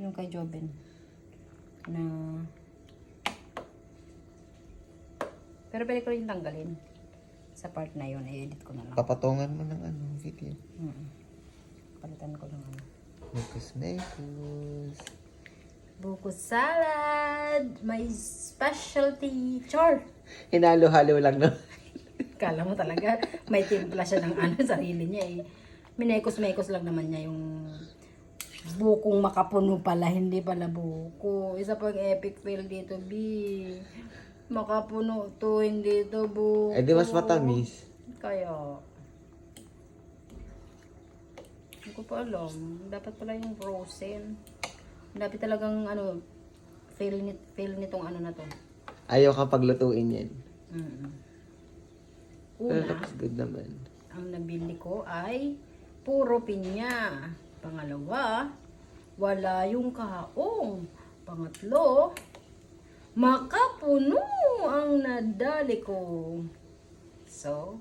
Yung kay Joben. Na... Pero pwede ko rin tanggalin. Sa part na yun, i-edit ko na lang. Papatungan mo ng video. Palitan ko ng ano. Mekos. Buko salad! May specialty char! Hinalo-halo lang no? Kala mo talaga, may timpla siya ng ano, sarili niya eh. Minekos-mekos lang naman niya yung bukong makapuno pala, hindi pala buko. Isa pang epic fail dito, B. Makapuno to, hindi to buko. Eh di mas matamis. Kaya, hindi ko pa alam. Dapat pala yung frozen. Dapat talagang ano, fail nitong ano na to. Ayaw kang paglutuin yan. Pero Una, tapos good naman. ang nabili ko ay puro pinya. Pangalawa, wala yung kaong. Pangatlo, makapuno ang nadali ko. So,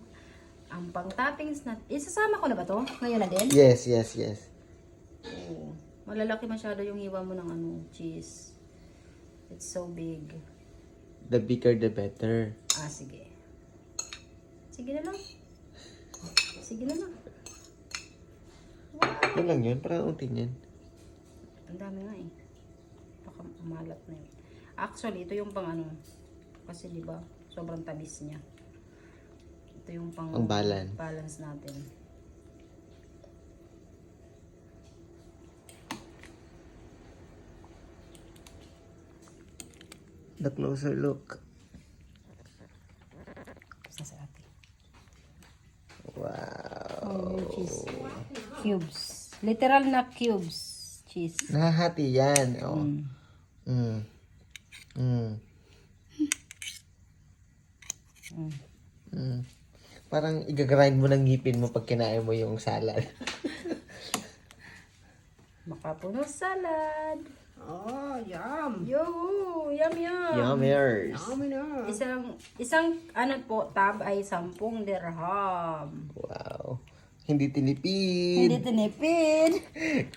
ang pang-toppings na... Isasama ko na ba to? Ngayon na din? Yes. Oo. Malalaki masyado yung hiwa mo ng ano, cheese. It's so big. The bigger the better. Sige. Sige na lang. Sige na lang. Yan lang yun, parang unti yan. Ang dami nga eh. Baka umalat na yun. Actually, ito yung pang ano. Kasi di ba sobrang tamis niya. Ito yung pang balance natin. The closer look. Basta sa atin. Wow. Oh, cheese. Cubes. Literal na cubes. Cheese. Nahahati yan. Oh. Parang igagrind mo ng ngipin mo pag kinain mo yung salad. Makapuno salad. Oh, yum. Yo, yum yum. Yummers. Yummy na. Isang ano po, tab ay 10 dirham. Wow. Hindi tinipid. Hindi tinipid.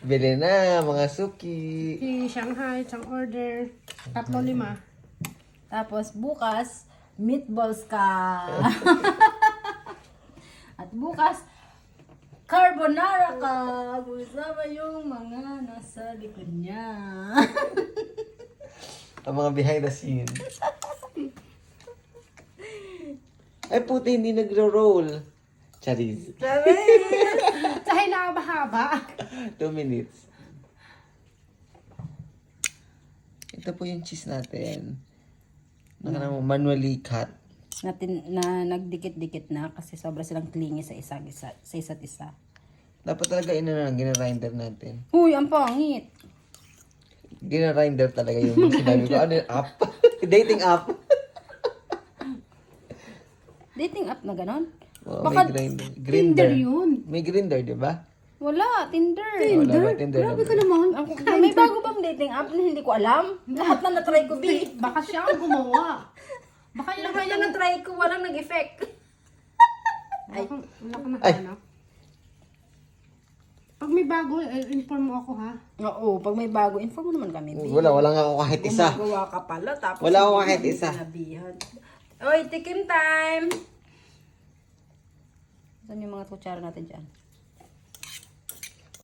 Bili na, mga suki. Si Shanghai, isang order. 3-5. Tapos bukas, meatballs ka. At bukas, carbonara ka. Kasama yung mga nasa likod niya. Ang mga behind the scenes. Ay puti, hindi nagro-roll. Charis. Sa hinaba-haba. 2 minutes. Ito po yung cheese natin. Manually cut. Na nagdikit-dikit na kasi sobra silang clingy sa isa't isa. Dapat talaga ginarinder natin. Huy, ang pangit. Ginarinder talaga yung sinabi ko. Ano yung app? Dating app. Dating app na ganon? Oh, Baka may grinder. Tinder yun. May grinder, di ba? wala, Tinder. Wala ba? Tinder Grabe naman. ka naman. May bago bang dating app na hindi ko alam? Lahat na na-try ko, B. Baka siya ang gumawa. Baka yun Lahat na na-try ko, walang nag-effect. Wala ka na Ay. hanap. Pag may bago, inform mo ako ha. Oo, pag may bago, inform mo naman kami, B. Wala nga ako kahit isa. Gumagawa ka pala, tapos Wala ako hindi kahit kami isa. sinabihan. Oy, tikim time! Saan yung mga kutsara natin dyan?